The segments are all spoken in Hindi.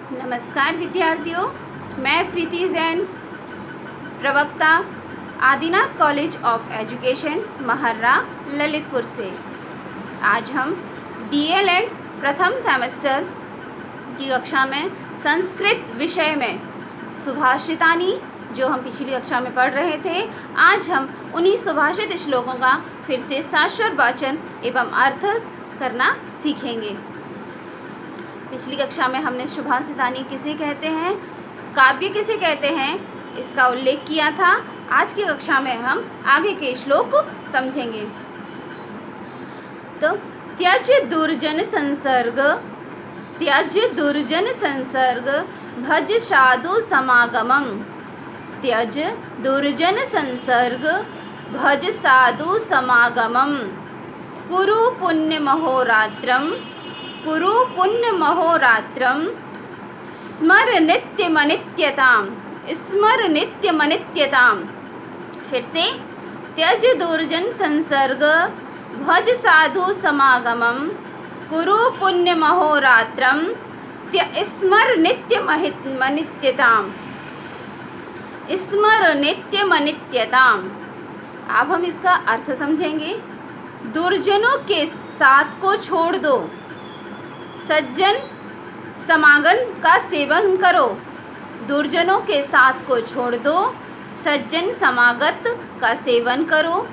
नमस्कार विद्यार्थियों, मैं प्रीति जैन, प्रवक्ता Adinath college of education Maharra Lalitpur से। आज हम DLED प्रथम सेमेस्टर की कक्षा में संस्कृत विषय में सुभाषितानी जो हम पिछली कक्षा में पढ़ रहे थे, आज हम उन्हीं सुभाषित श्लोकों का फिर से शाश्वत वाचन एवं अर्थ करना सीखेंगे। पिछली कक्षा में हमने सुभाषितानी किसे कहते हैं, काव्य किसे कहते हैं, इसका उल्लेख किया था। आज की कक्षा में हम आगे के श्लोक समझेंगे। तो त्यज दुर्जन संसर्ग, त्यज दुर्जन संसर्ग, भज साधु समागमम। त्यज दुर्जन संसर्ग, भज साधु समागमम। कुरु पुण्य महोरात्रम, कुरु पुण्य महोरात्रम। स्मर नित्यमनित्यताम, स्मर नित्यमनित्यताम। फिर से, त्यज दुर्जन संसर्ग, भज साधु समागमम। कुरु पुण्य महोरात्रम, स्मर नित्यमनित्यताम, स्मर नित्यमनित्यताम। अब हम इसका अर्थ समझेंगे। दुर्जनों के साथ को छोड़ दो, सज्जन समागम का सेवन करो। दुर्जनों के साथ को छोड़ दो, सज्जन समागत का सेवन करो।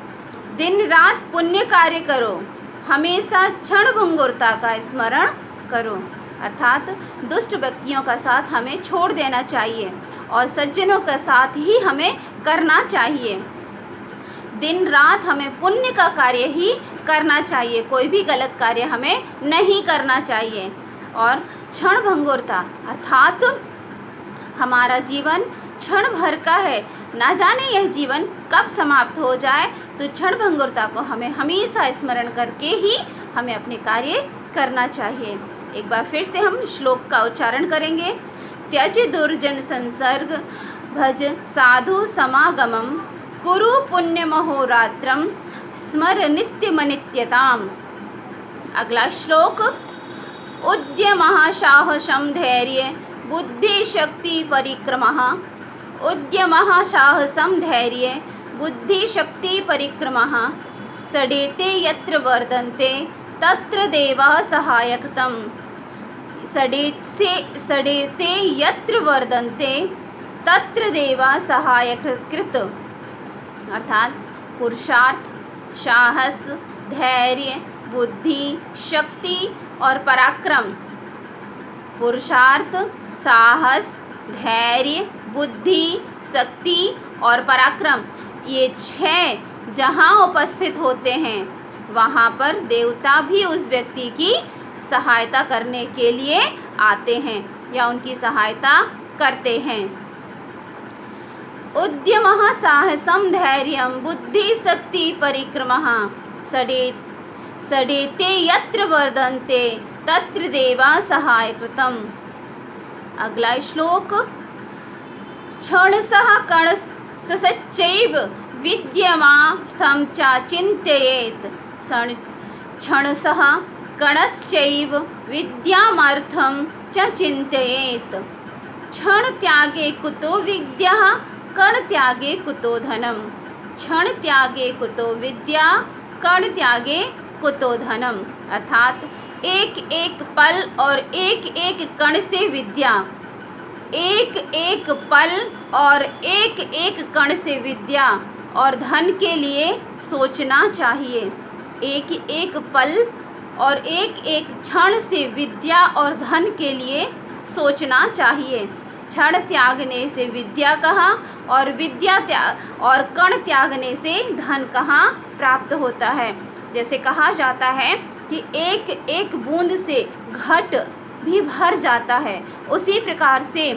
दिन रात पुण्य कार्य करो, हमेशा क्षणभंगुरता का स्मरण करो। अर्थात दुष्ट व्यक्तियों का साथ हमें छोड़ देना चाहिए और सज्जनों का साथ ही हमें करना चाहिए। दिन रात हमें पुण्य का कार्य ही करना चाहिए, कोई भी गलत कार्य हमें नहीं करना चाहिए। और क्षणभंगुरता अर्थात हमारा जीवन क्षण भर का है, ना जाने यह जीवन कब समाप्त हो जाए, तो क्षणभंगुरता को हमें हमेशा स्मरण करके ही हमें अपने कार्य करना चाहिए। एक बार फिर से हम श्लोक का उच्चारण करेंगे। त्यज दुर्जन संसर्ग, भज साधु समागमम। कुरु पुण्य महोरात्रम, स्मर नित्यमनित्यताम। अगला श्लोक। उद्यमः साहसं धैर्य बुद्धि शक्ति परिक्रमः। उद्यमः साहसं धैर्य बुद्धि शक्ति परिक्रमः। सडेते यत्र वर्धन्ते तत्र देवः सहायकतम। सडेते यत्र वर्धन्ते तत्र देवः सहायकृत। अर्थात पुरुषार्थ, साहस, धैर्य, बुद्धि, शक्ति और पराक्रम। पुरुषार्थ, साहस, धैर्य, बुद्धि, शक्ति और पराक्रम, ये 6 जहाँ उपस्थित होते हैं, वहाँ पर देवता भी उस व्यक्ति की सहायता करने के लिए आते हैं या उनकी सहायता करते हैं। उद्यमः साहसं धैर्यं बुद्धि शक्ति परिक्रमः। सडेते यत्र वर्धन्ते तत्र देवा सहायकृतम्। अगला श्लोक। क्षणशः कणशश्चैव विद्यमार्थं च चिन्तयेत्। क्षणशः कणश्चैव विद्यामार्थं च चिन्तयेत्। क्षण त्यागे कुतो विद्या, कण त्यागे कुतो धनम। क्षण त्यागे कुतो विद्या, कण त्यागे कुतो धनम। अर्थात एक एक पल और एक एक कण से विद्या, एक एक पल और एक एक कण से विद्या और धन के लिए सोचना चाहिए। एक एक पल और एक एक क्षण से विद्या और धन के लिए सोचना चाहिए। क्षण त्यागने से विद्या कहाँ और विद्या त्याग और कण त्यागने से धन कहाँ प्राप्त होता है। जैसे कहा जाता है कि एक एक बूंद से घट भी भर जाता है, उसी प्रकार से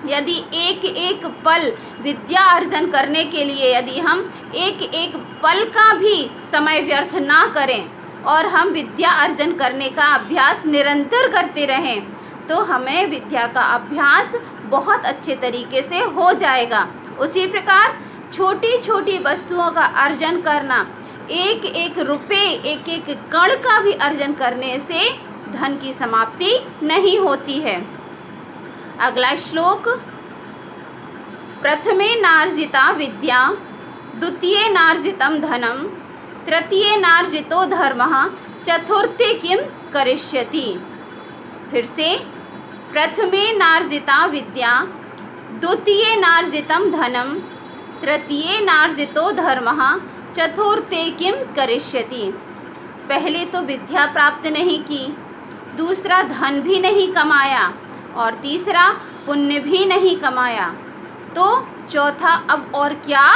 यदि एक एक पल विद्या अर्जन करने के लिए यदि हम एक एक पल का भी समय व्यर्थ ना करें और हम विद्या अर्जन करने का अभ्यास निरंतर करते रहें, तो हमें विद्या का अभ्यास बहुत अच्छे तरीके से हो जाएगा। उसी प्रकार छोटी छोटी वस्तुओं का अर्जन करना, एक एक रुपये, एक एक कण का भी अर्जन करने से धन की समाप्ति नहीं होती है। अगला श्लोक, प्रथमे नार्जिता विद्या द्वितीये नार्जितं धनं तृतीये नार्जितो धर्मः चतुर्थे किं करिष्यति। फिर से, प्रथमे नार्जिता विद्या द्वितीये नार्जितं धनं तृतीये नार्जितो धर्मः चतुर्थे किं करिष्यति। पहले तो विद्या प्राप्त नहीं की, दूसरा धन भी नहीं कमाया और तीसरा पुण्य भी नहीं कमाया, तो चौथा अब और क्या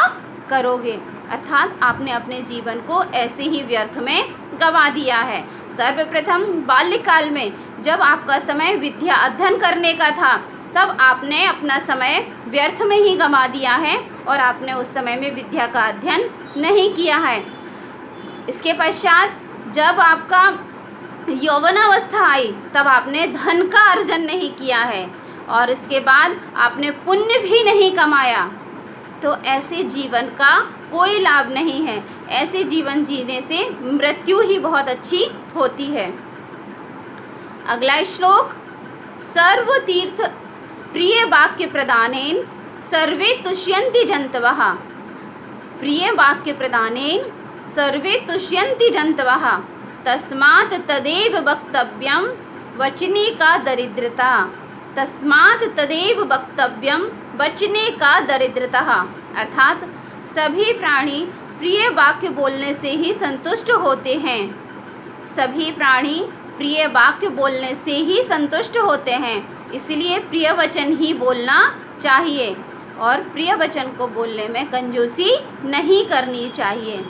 करोगे। अर्थात आपने अपने जीवन को ऐसे ही व्यर्थ में गंवा दिया है। सर्वप्रथम बाल्यकाल में जब आपका समय विद्या अध्ययन करने का था, तब आपने अपना समय व्यर्थ में ही गंवा दिया है और आपने उस समय में विद्या का अध्ययन नहीं किया है। इसके पश्चात जब आपका यौवनावस्था आई, तब आपने धन का अर्जन नहीं किया है और इसके बाद आपने पुण्य भी नहीं कमाया, तो ऐसे जीवन का कोई लाभ नहीं है। ऐसे जीवन जीने से मृत्यु ही बहुत अच्छी होती है। अगला श्लोक, सर्वतीर्थ प्रिय वाक्य प्रदानेन सर्वे तुष्यन्ति जन्तवः। प्रिय वाक्य प्रदानेन सर्वे तुष्यन्ति जन्तवः तस्मात् तदेव वक्तव्यं वचने का दरिद्रता। तस्मात् तदेव वक्तव्यं वचने का दरिद्रता। अर्थात सभी प्राणी प्रिय वाक्य बोलने से ही संतुष्ट होते हैं। सभी प्राणी प्रिय वाक्य बोलने से ही संतुष्ट होते हैं, इसलिए प्रिय वचन ही बोलना चाहिए और प्रिय वचन को बोलने में कंजूसी नहीं करनी चाहिए।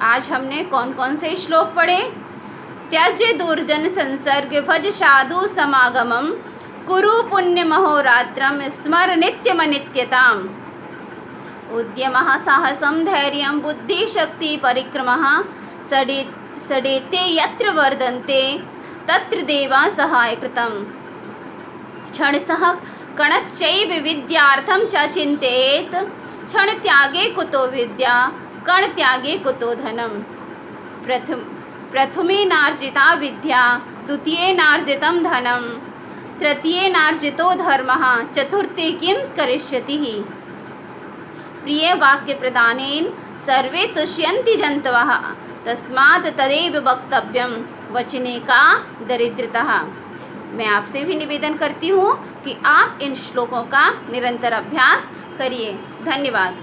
आज हमने कौन कौन से श्लोक पढ़े। त्यज्य दुर्जन संसर्ग भज साधु समागमम कुरु पुण्य महोरात्रम स्मर नित्यमनित्यताम्। उद्यमः साहसं धैर्यं बुद्धिशक्ति परिक्रमः सडेते यत्र वर्धन्ते तत्र देवा सहायकृतम्। क्षणसः कणश्चैव विद्यार्थं च चिन्तयेत् क्षण त्यागे कुतो विद्या कण त्यागे कुतो धनम्। प्रथमे नार्जिता विद्या द्वितीये नार्जितं धनं तृतीये नार्जितो धर्मः चतुर्थे किं करिष्यति। प्रिय वाक्य प्रदानेन सर्वे तुष्यन्ति जन्तवः तस्मात् तदेव वक्तव्यं वचने का दरिद्रता। मैं आपसे भी निवेदन करती हूँ कि आप इन श्लोकों का निरंतर अभ्यास करिए। धन्यवाद।